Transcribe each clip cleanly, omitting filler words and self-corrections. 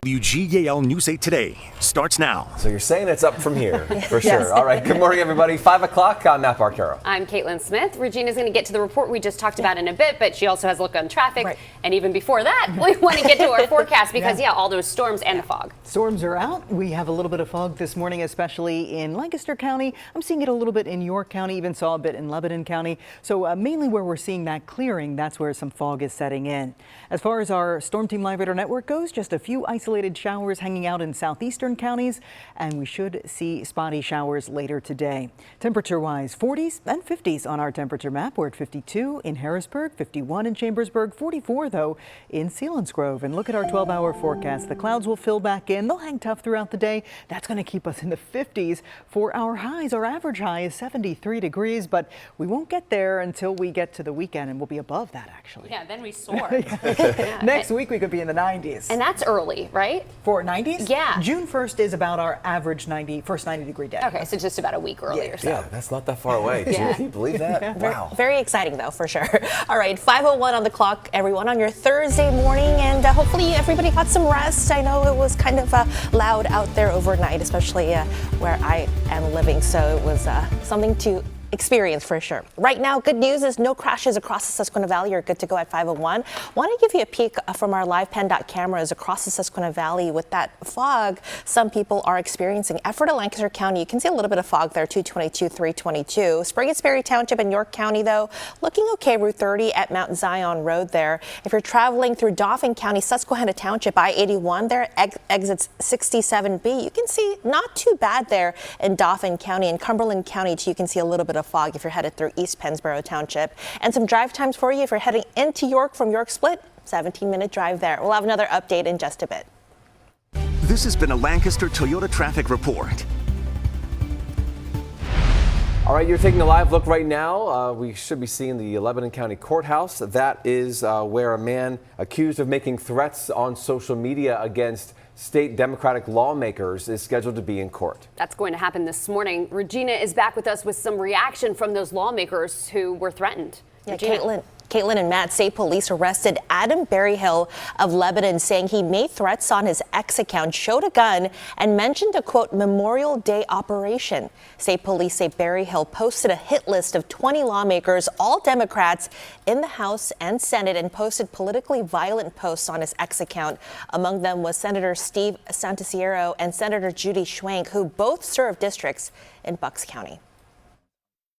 WGAL News 8 Today starts now. So you're saying it's up from here, for sure. Yes. All right, good morning, everybody. 5 o'clock, I'm Matt Barcaro. I'm Caitlin Smith. Regina's going to get to the report we just talked about in a bit, but she also has a look on traffic. Right. And even before that, we want to get to our forecast because, all those storms and the fog. Storms are out. We have a little bit of fog this morning, especially in Lancaster County. I'm seeing it a little bit in York County, even saw a bit in Lebanon County. So mainly where we're seeing that clearing, that's where some fog is setting in. As far as our Storm Team Live Radar network goes, just a few isolated showers hanging out in southeastern counties, and we should see spotty showers later today. Temperature-wise, 40s and 50s on our temperature map. We're at 52 in Harrisburg, 51 in Chambersburg, 44 though in Selinsgrove. And look at our 12-hour forecast. The clouds will fill back in. They'll hang tough throughout the day. That's going to keep us in the 50s for our highs. Our average high is 73 degrees, but we won't get there until we get to the weekend, and we'll be above that actually. Yeah, then we soar. Next week we could be in the 90s. And that's early, right? For 90s? Yeah. June 1st is about our average first 90 degree day. Okay, so just about a week early or so. Yeah, that's not that far away. Can you believe that? Wow. Very exciting though, for sure. All right, 5:01 on the clock, everyone, on your Thursday morning, and hopefully everybody got some rest. I know it was kind of loud out there overnight, especially where I am living, so it was something to experience for sure. Right now, good news is no crashes across the Susquehanna Valley. You're good to go at 5:01. Want to give you a peek from our live PennDOT cameras across the Susquehanna Valley. With that fog, some people are experiencing. Effort to Lancaster County, you can see a little bit of fog there, 222, 322. Sprague-Sperry Township in York County, though, looking okay. Route 30 at Mount Zion Road there. If you're traveling through Dauphin County, Susquehanna Township, I-81 there, exits 67B. You can see not too bad there in Dauphin County. In Cumberland County, too, you can see a little bit of fog if you're headed through East Pennsboro Township. And some drive times for you if you're heading into York from York Split, 17-minute drive there. We'll have another update in just a bit. This has been a Lancaster Toyota traffic report. All right, you're taking a live look right now. We should be seeing the Lebanon County Courthouse. That is where a man accused of making threats on social media against state Democratic lawmakers is scheduled to be in court. That's going to happen this morning. Regina is back with us with some reaction from those lawmakers who were threatened. Yeah, Regina. Caitlin and Matt, state police arrested Adam Berryhill of Lebanon, saying he made threats on his X account, showed a gun, and mentioned a, quote, Memorial Day operation. State police say Berryhill posted a hit list of 20 lawmakers, all Democrats, in the House and Senate, and posted politically violent posts on his X account. Among them was Senator Steve Santasiero and Senator Judy Schwenk, who both serve districts in Bucks County.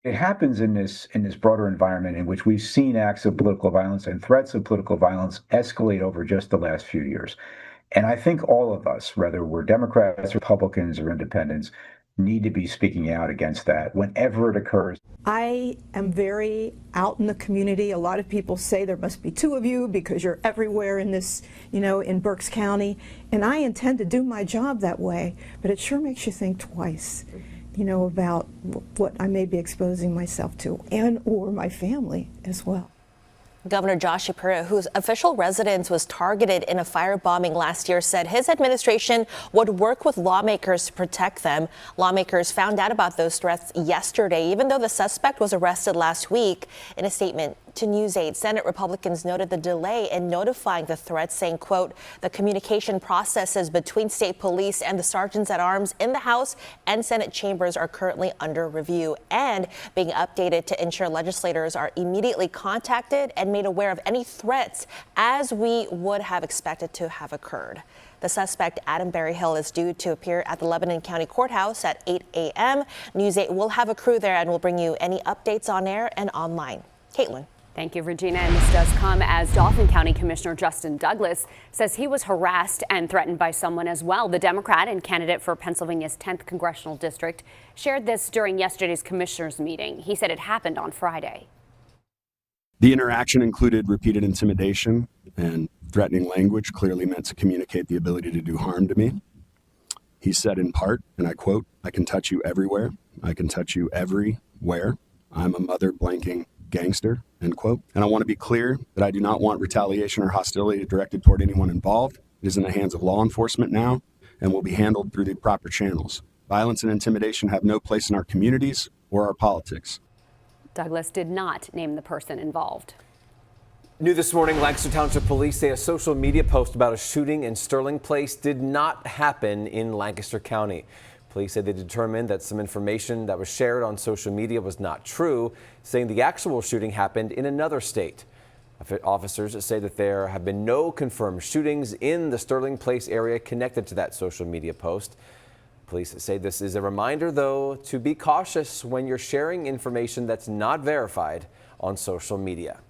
It happens in this broader environment in which we've seen acts of political violence and threats of political violence escalate over just the last few years. And I think all of us, whether we're Democrats, Republicans, or independents, need to be speaking out against that whenever it occurs. I am very out in the community. A lot of people say there must be two of you because you're everywhere in this, in Berks County. And I intend to do my job that way, but it sure makes you think twice. About what I may be exposing myself to and or my family as well. Governor Josh Shapiro, whose official residence was targeted in a firebombing last year, said his administration would work with lawmakers to protect them. Lawmakers found out about those threats yesterday, even though the suspect was arrested last week. In a statement to News 8, Senate Republicans noted the delay in notifying the threats, saying, quote, the communication processes between state police and the sergeants at arms in the House and Senate chambers are currently under review and being updated to ensure legislators are immediately contacted and made aware of any threats as we would have expected to have occurred. The suspect, Adam Berryhill, is due to appear at the Lebanon County Courthouse at 8 a.m. News 8 will have a crew there and will bring you any updates on air and online. Caitlin. Thank you, Regina. And this does come as Dauphin County Commissioner Justin Douglas says he was harassed and threatened by someone as well. The Democrat and candidate for Pennsylvania's 10th congressional district shared this during yesterday's commissioners meeting. He said it happened on Friday. The interaction included repeated intimidation and threatening language, clearly meant to communicate the ability to do harm to me. He said in part, and I quote, I can touch you everywhere. I can touch you everywhere. I'm a mother blanking gangster, end quote. And I want to be clear that I do not want retaliation or hostility directed toward anyone involved. It is in the hands of law enforcement now and will be handled through the proper channels. Violence and intimidation have no place in our communities or our politics. Douglas did not name the person involved. New this morning, Lancaster Township Police say a social media post about a shooting in Sterling Place did not happen in Lancaster County. Police say they determined that some information that was shared on social media was not true, saying the actual shooting happened in another state. Officers say that there have been no confirmed shootings in the Sterling Place area connected to that social media post. Police say this is a reminder, though, to be cautious when you're sharing information that's not verified on social media.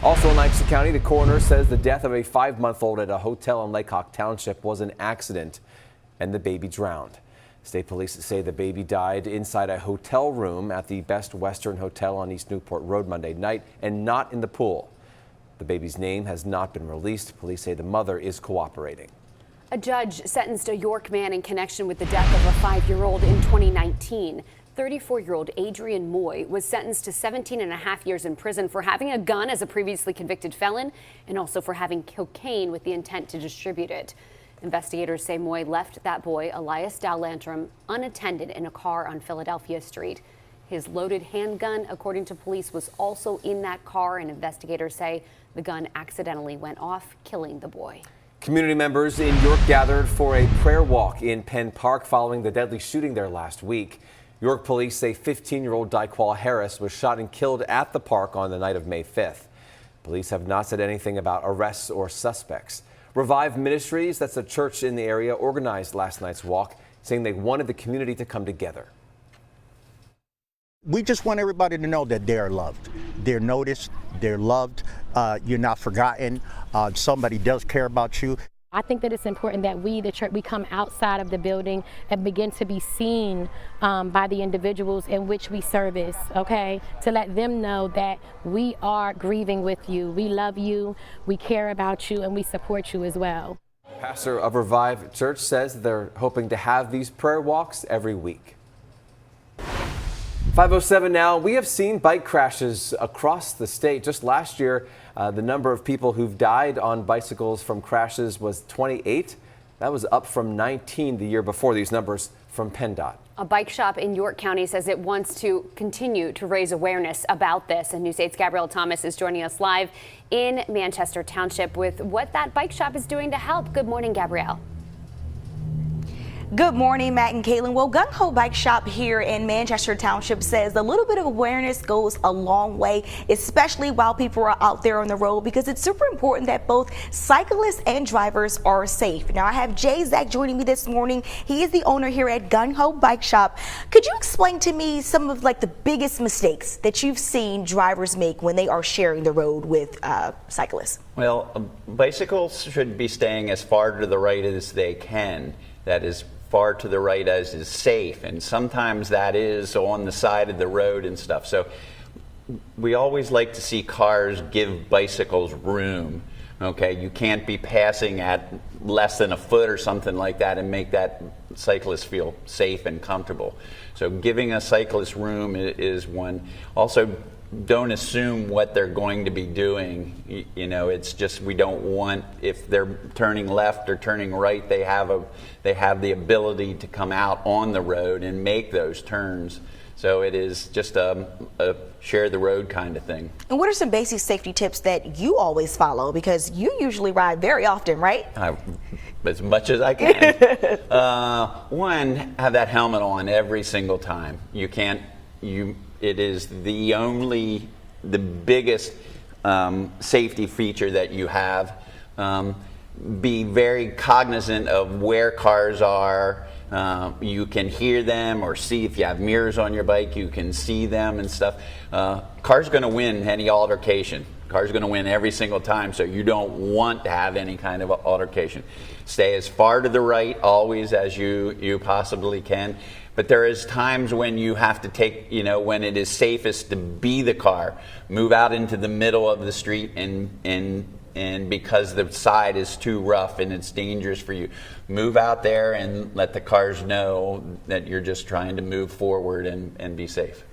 Also in Lancaster County, the coroner says the death of a 5-month-old at a hotel in Lake Hawk Township was an accident and the baby drowned. State police say the baby died inside a hotel room at the Best Western Hotel on East Newport Road Monday night and not in the pool. The baby's name has not been released. Police say the mother is cooperating. A judge sentenced a York man in connection with the death of a 5-year-old in 2019. 34-year-old Adrian Moy was sentenced to 17.5 years in prison for having a gun as a previously convicted felon and also for having cocaine with the intent to distribute it. Investigators say Moy left that boy, Elias Dowlantrum, unattended in a car on Philadelphia Street. His loaded handgun, according to police, was also in that car, and investigators say the gun accidentally went off, killing the boy. Community members in York gathered for a prayer walk in Penn Park following the deadly shooting there last week. York police say 15-year-old Daquan Harris was shot and killed at the park on the night of May 5th. Police have not said anything about arrests or suspects. Revive Ministries, that's a church in the area, organized last night's walk, saying they wanted the community to come together. We just want everybody to know that they're loved. They're noticed, they're loved, you're not forgotten, somebody does care about you. I think that it's important that we, the church, we come outside of the building and begin to be seen by the individuals in which we service, okay? To let them know that we are grieving with you, we love you, we care about you, and we support you as well. Pastor of Revive Church says they're hoping to have these prayer walks every week. 5:07 now. We have seen bike crashes across the state. Just last year, the number of people who've died on bicycles from crashes was 28. That was up from 19 the year before. These numbers from PennDOT. A bike shop in York County says it wants to continue to raise awareness about this. And News 8's Gabrielle Thomas is joining us live in Manchester Township with what that bike shop is doing to help. Good morning, Gabrielle. Good morning, Matt and Caitlin. Well, Gung Ho Bike Shop here in Manchester Township says a little bit of awareness goes a long way, especially while people are out there on the road, because it's super important that both cyclists and drivers are safe. Now, I have Jay Zach joining me this morning. He is the owner here at Gung Ho Bike Shop. Could you explain to me some of the biggest mistakes that you've seen drivers make when they are sharing the road with cyclists? Well, bicycles should be staying as far to the right as they can. That is far to the right as is safe, and sometimes that is on the side of the road and stuff. So we always like to see cars give bicycles room. Okay, you can't be passing at less than a foot or something like that and make that cyclist feel safe and comfortable. So giving a cyclist room is one. Also, don't assume what they're going to be doing. You know, it's just, we don't want, if they're turning left or turning right, they have the ability to come out on the road and make those turns. So it is just a share the road kind of thing. And what are some basic safety tips that you always follow? Because you usually ride very often, right? As much as I can. One, have that helmet on every single time. It is the biggest safety feature that you have. Be very cognizant of where cars are. You can hear them or see, if you have mirrors on your bike, you can see them and stuff. Car's going to win any altercation. Car's going to win every single time, so you don't want to have any kind of altercation. Stay as far to the right always as you possibly can. But there is times when you have to take, when it is safest to be the car, move out into the middle of the street, and because the side is too rough and it's dangerous for you, move out there and let the cars know that you're just trying to move forward and be safe.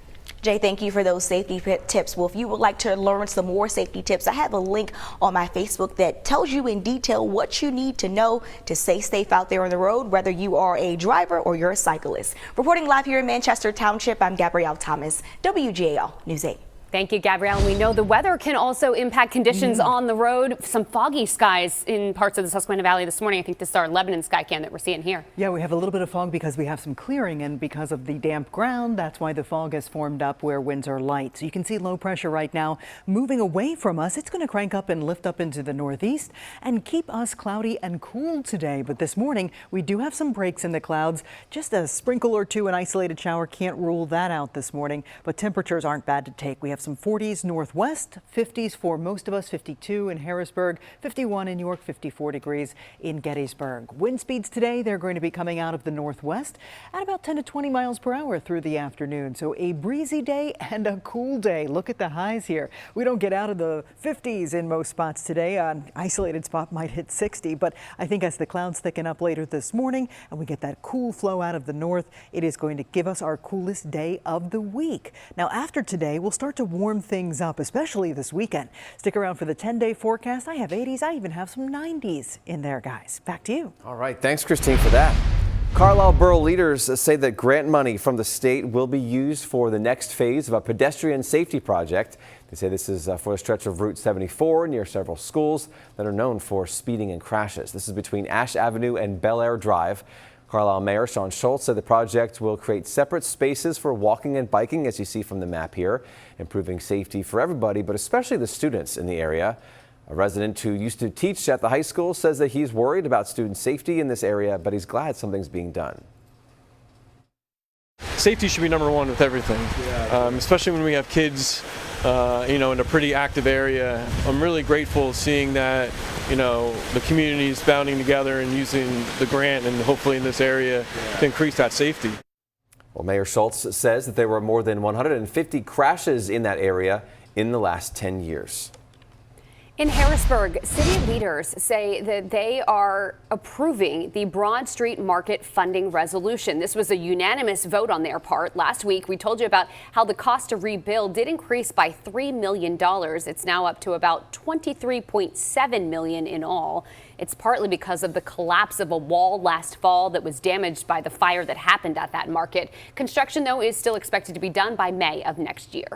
Jay, thank you for those safety tips. Well, if you would like to learn some more safety tips, I have a link on my Facebook that tells you in detail what you need to know to stay safe out there on the road, whether you are a driver or you're a cyclist. Reporting live here in Manchester Township, I'm Gabrielle Thomas, WGAL News 8. Thank you, Gabrielle. We know the weather can also impact conditions on the road. Some foggy skies in parts of the Susquehanna Valley this morning. I think this is our Lebanon skycam that we're seeing here. Yeah, we have a little bit of fog because we have some clearing, and because of the damp ground, that's why the fog has formed up where winds are light. So you can see low pressure right now moving away from us. It's going to crank up and lift up into the northeast and keep us cloudy and cool today. But this morning, we do have some breaks in the clouds. Just a sprinkle or two, an isolated shower, can't rule that out this morning. But temperatures aren't bad to take. We have some 40s northwest, 50s for most of us, 52 in Harrisburg, 51 in York, 54 degrees in Gettysburg. Wind speeds today, they're going to be coming out of the northwest at about 10 to 20 miles per hour through the afternoon. So a breezy day and a cool day. Look at the highs here. We don't get out of the 50s in most spots today. An isolated spot might hit 60, but I think as the clouds thicken up later this morning and we get that cool flow out of the north, it is going to give us our coolest day of the week. Now after today, we'll start to warm things up, especially this weekend. Stick around for the 10-day forecast. I have 80s. I even have some 90s in there, guys. Back to you. All right. Thanks, Christine, for that. Carlisle Borough leaders say that grant money from the state will be used for the next phase of a pedestrian safety project. They say this is for a stretch of Route 74 near several schools that are known for speeding and crashes. This is between Ash Avenue and Bel Air Drive. Carlisle Mayor Sean Schultz said the project will create separate spaces for walking and biking, as you see from the map here, improving safety for everybody, but especially the students in the area. A resident who used to teach at the high school says that he's worried about student safety in this area, but he's glad something's being done. Safety should be number one with everything, especially when we have kids, in a pretty active area. I'm really grateful seeing that, the community is banding together and using the grant and hopefully in this area to increase that safety. Well, Mayor Schultz says that there were more than 150 crashes in that area in the last 10 years. In Harrisburg, city leaders say that they are approving the Broad Street Market funding resolution. This was a unanimous vote on their part. Last week, we told you about how the cost to rebuild did increase by $3 million. It's now up to about $23.7 million in all. It's partly because of the collapse of a wall last fall that was damaged by the fire that happened at that market. Construction, though, is still expected to be done by May of next year.